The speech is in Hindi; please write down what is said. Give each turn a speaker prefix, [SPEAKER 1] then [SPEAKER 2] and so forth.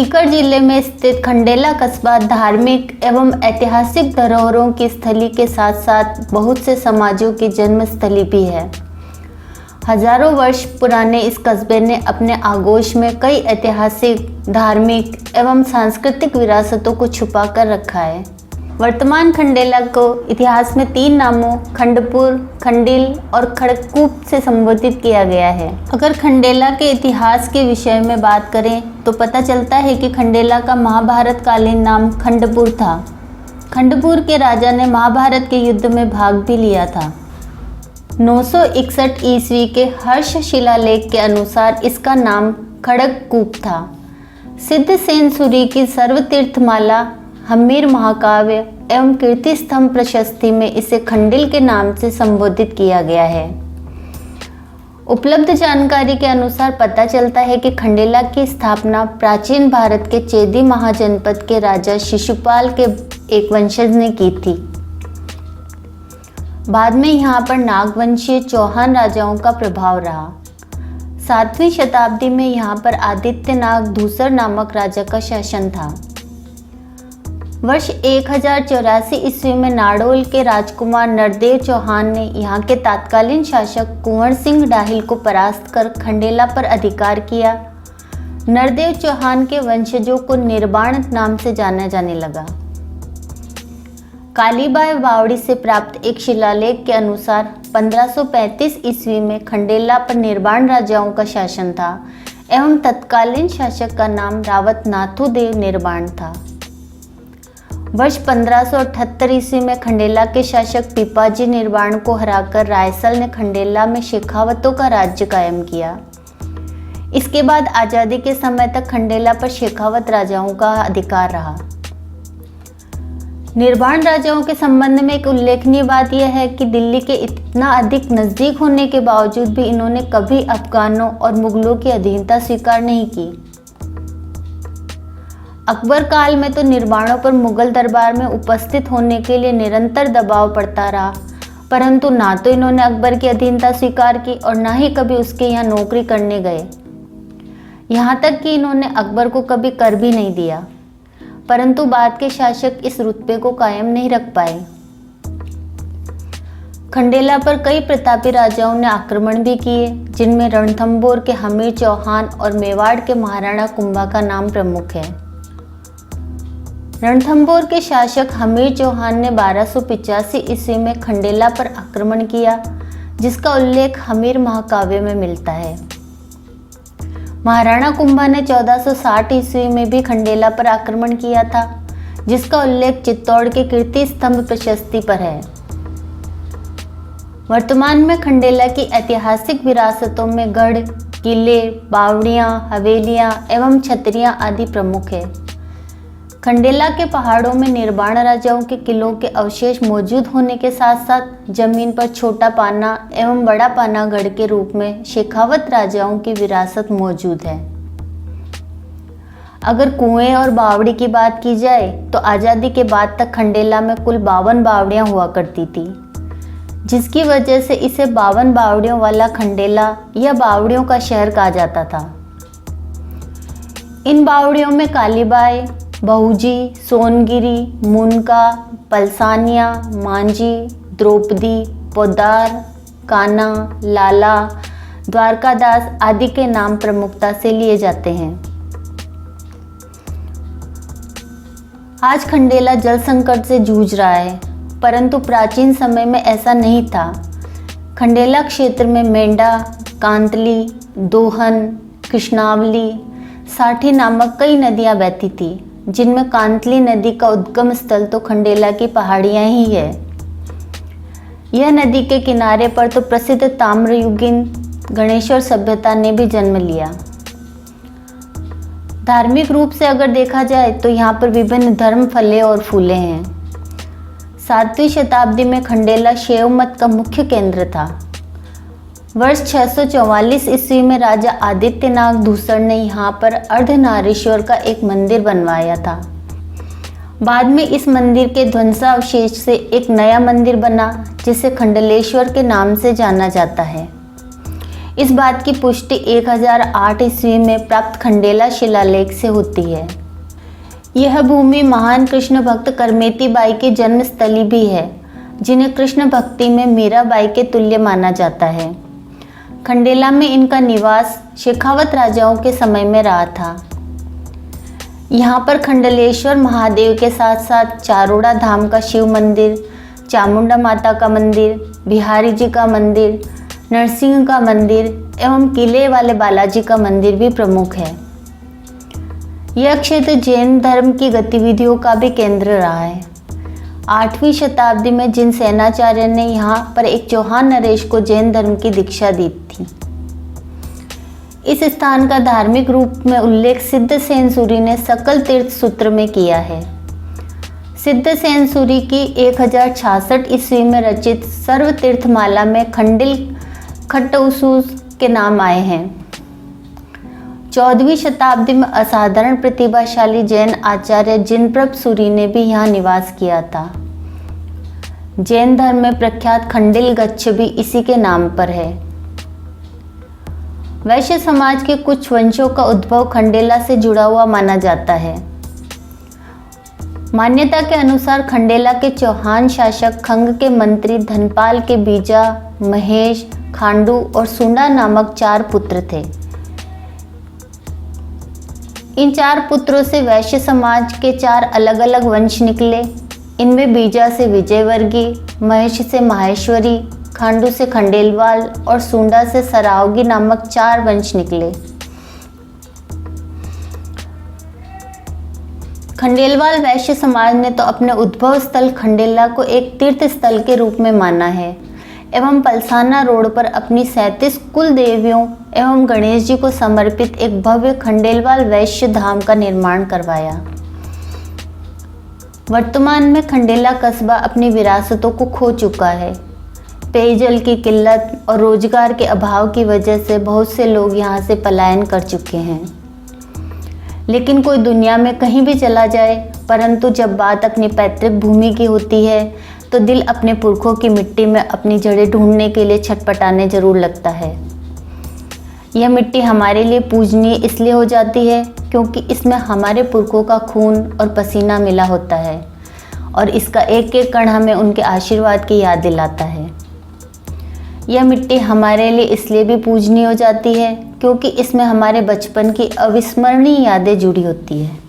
[SPEAKER 1] सीकर जिले में स्थित खंडेला कस्बा धार्मिक एवं ऐतिहासिक धरोहरों की स्थली के साथ साथ बहुत से समाजों की जन्म स्थली भी है। हजारों वर्ष पुराने इस कस्बे ने अपने आगोश में कई ऐतिहासिक, धार्मिक एवं सांस्कृतिक विरासतों को छुपा कर रखा है। वर्तमान खंडेला को इतिहास में 3 नामों खंडपुर, खंडिल और खड़गकूप से संबोधित किया गया है। अगर खंडेला के इतिहास के विषय में बात करें तो पता चलता है कि खंडेला का महाभारत कालीन नाम खंडपुर था। खंडपुर के राजा ने महाभारत के युद्ध में भाग भी लिया था। 961 ईस्वी के हर्ष शिलालेख के अनुसार इसका नाम खड़गकूप था। सिद्धसेन सूरी की सर्वतीर्थमाला, हम्मीर महाकाव्य एवं कीर्ति स्तंभ प्रशस्ति में इसे खंडिल के नाम से संबोधित किया गया है। उपलब्ध जानकारी के अनुसार पता चलता है कि खंडेला की स्थापना प्राचीन भारत के चेदी महाजनपद के राजा शिशुपाल के एक वंशज ने की थी। बाद में यहाँ पर नागवंशीय चौहान राजाओं का प्रभाव रहा। 7वीं शताब्दी में यहाँ पर आदित्यनाग धूसर नामक राजा का शासन था। वर्ष 1084 ईस्वी में नाडोल के राजकुमार नरदेव चौहान ने यहाँ के तत्कालीन शासक कुंवर सिंह डाहिल को परास्त कर खंडेला पर अधिकार किया। नरदेव चौहान के वंशजों को निर्बाण नाम से जाना जाने लगा। कालीबाई बावड़ी से प्राप्त एक शिलालेख के अनुसार 1535 ईस्वी में खंडेला पर निर्बाण राजाओं का शासन था एवं तत्कालीन शासक का नाम रावत नाथुदेव निर्बाण था। वर्ष 1578 ईस्वी में खंडेला के शासक पीपाजी निर्बाण को हराकर रायसल ने खंडेला में शेखावतों का राज्य कायम किया। इसके बाद आज़ादी के समय तक खंडेला पर शेखावत राजाओं का अधिकार रहा। निर्बाण राजाओं के संबंध में एक उल्लेखनीय बात यह है कि दिल्ली के इतना अधिक नज़दीक होने के बावजूद भी इन्होंने कभी अफगानों और मुगलों की अधीनता स्वीकार नहीं की। अकबर काल में तो निर्बाणों पर मुगल दरबार में उपस्थित होने के लिए निरंतर दबाव पड़ता रहा, परंतु ना तो इन्होंने अकबर की अधीनता स्वीकार की और ना ही कभी उसके यहाँ नौकरी करने गए। यहाँ तक कि इन्होंने अकबर को कभी कर भी नहीं दिया, परंतु बाद के शासक इस रुतबे को कायम नहीं रख पाए। खंडेला पर कई प्रतापी राजाओं ने आक्रमण भी किए, जिनमें रणथंभौर के हमीर चौहान और मेवाड़ के महाराणा कुंभा का नाम प्रमुख है। रणथंभौर के शासक हमीर चौहान ने 1285 ईस्वी में खंडेला पर आक्रमण किया, जिसका उल्लेख हमीर महाकाव्य में मिलता है। महाराणा कुंभा ने 1460 ईस्वी में भी खंडेला पर आक्रमण किया था, जिसका उल्लेख चित्तौड़ के कीर्ति स्तंभ प्रशस्ति पर है। वर्तमान में खंडेला की ऐतिहासिक विरासतों में गढ़, किले, बावड़ियाँ, हवेलियाँ एवं छतरियाँ आदि प्रमुख है। खंडेला के पहाड़ों में निर्बाण राजाओं के किलों के अवशेष मौजूद होने के साथ साथ जमीन पर छोटा पाना एवं बड़ा पाना गढ़ के रूप में शेखावत राजाओं की विरासत मौजूद है। अगर कुएं और बावड़ी की बात की जाए तो आज़ादी के बाद तक खंडेला में कुल 52 बावड़ियाँ हुआ करती थी, जिसकी वजह से इसे 52 बावड़ियों वाला खंडेला या बावड़ियों का शहर कहा जाता था। इन बावड़ियों में कालीबाई, बहुजी, सोनगिरी, मुनका, पलसानिया, मांझी, द्रौपदी, पोदार, काना, लाला, द्वारकादास आदि के नाम प्रमुखता से लिए जाते हैं। आज खंडेला जल संकट से जूझ रहा है, परंतु प्राचीन समय में ऐसा नहीं था। खंडेला क्षेत्र में मेंढा, कांतली, दोहन, कृष्णावली, साठी नामक कई नदियां बहती थी, जिनमें कांतली नदी का उद्गम स्थल तो खंडेला की पहाड़ियाँ ही है। यह नदी के किनारे पर तो प्रसिद्ध ताम्रयुगीन गणेश्वर सभ्यता ने भी जन्म लिया। धार्मिक रूप से अगर देखा जाए तो यहाँ पर विभिन्न धर्म फले और फूले हैं। 7वीं शताब्दी में खंडेला शैव मत का मुख्य केंद्र था। वर्ष 644 ईस्वी में राजा आदित्यनाग धूसर ने यहाँ पर अर्धनारीश्वर का एक मंदिर बनवाया था। बाद में इस मंदिर के ध्वंसावशेष से एक नया मंदिर बना, जिसे खंडलेश्वर के नाम से जाना जाता है। इस बात की पुष्टि 1008 ईस्वी में प्राप्त खंडेला शिलालेख से होती है। यह भूमि महान कृष्ण भक्त करमेती बाई की जन्मस्थली भी है, जिन्हें कृष्ण भक्ति में मीराबाई के तुल्य माना जाता है। खंडेला में इनका निवास शेखावत राजाओं के समय में रहा था। यहाँ पर खंडलेश्वर महादेव के साथ साथ चारोड़ा धाम का शिव मंदिर, चामुंडा माता का मंदिर, बिहारी जी का मंदिर, नरसिंह का मंदिर एवं किले वाले बालाजी का मंदिर भी प्रमुख है। यह क्षेत्र जैन धर्म की गतिविधियों का भी केंद्र रहा है। 8वीं शताब्दी में जिन सेनाचार्य ने यहाँ पर एक चौहान नरेश को जैन धर्म की दीक्षा दी थी। इस स्थान का धार्मिक रूप में उल्लेख सिद्धसेन सूरी ने सकल तीर्थ सूत्र में किया है। सिद्धसेन सूरी की 1066 ईस्वी में रचित सर्व तीर्थमाला में खंडिल खट्टउसूस के नाम आए हैं। 14वीं शताब्दी में असाधारण प्रतिभाशाली जैन आचार्य जिनप्रभ सूरी ने भी यहाँ निवास किया था। जैन धर्म में प्रख्यात खंडिल गच्छ भी इसी के नाम पर है। वैश्य समाज के कुछ वंशों का उद्भव खंडेला से जुड़ा हुआ माना जाता है। मान्यता के अनुसार खंडेला के चौहान शासक खंग के मंत्री धनपाल के बीजा, महेश, खांडू और सुंडा नामक 4 पुत्र थे। इन 4 पुत्रों से वैश्य समाज के 4 अलग अलग वंश निकले। इनमें बीजा से विजयवर्गी, महेश से माहेश्वरी, खांडू से खंडेलवाल और सुंडा से सरावगी नामक 4 वंश निकले। खंडेलवाल वैश्य समाज ने तो अपने उद्भव स्थल खंडेला को एक तीर्थ स्थल के रूप में माना है एवं पलसाना रोड पर अपनी 37 कुल देवियों एवं गणेश जी को समर्पित एक भव्य खंडेलवाल वैश्य धाम का निर्माण करवाया। वर्तमान में खंडेला कस्बा अपनी विरासतों को खो चुका है। पेयजल की किल्लत और रोजगार के अभाव की वजह से बहुत से लोग यहाँ से पलायन कर चुके हैं। लेकिन कोई दुनिया में कहीं भी चला जाए, परंतु जब बात अपनी पैतृक भूमि की होती है तो दिल अपने पुरखों की मिट्टी में अपनी जड़ें ढूंढने के लिए छटपटाने जरूर लगता है। यह मिट्टी हमारे लिए पूजनीय इसलिए हो जाती है क्योंकि इसमें हमारे पुरखों का खून और पसीना मिला होता है और इसका एक एक कण हमें उनके आशीर्वाद की याद दिलाता है। यह मिट्टी हमारे लिए इसलिए भी पूजनीय हो जाती है क्योंकि इसमें हमारे बचपन की अविस्मरणीय यादें जुड़ी होती है।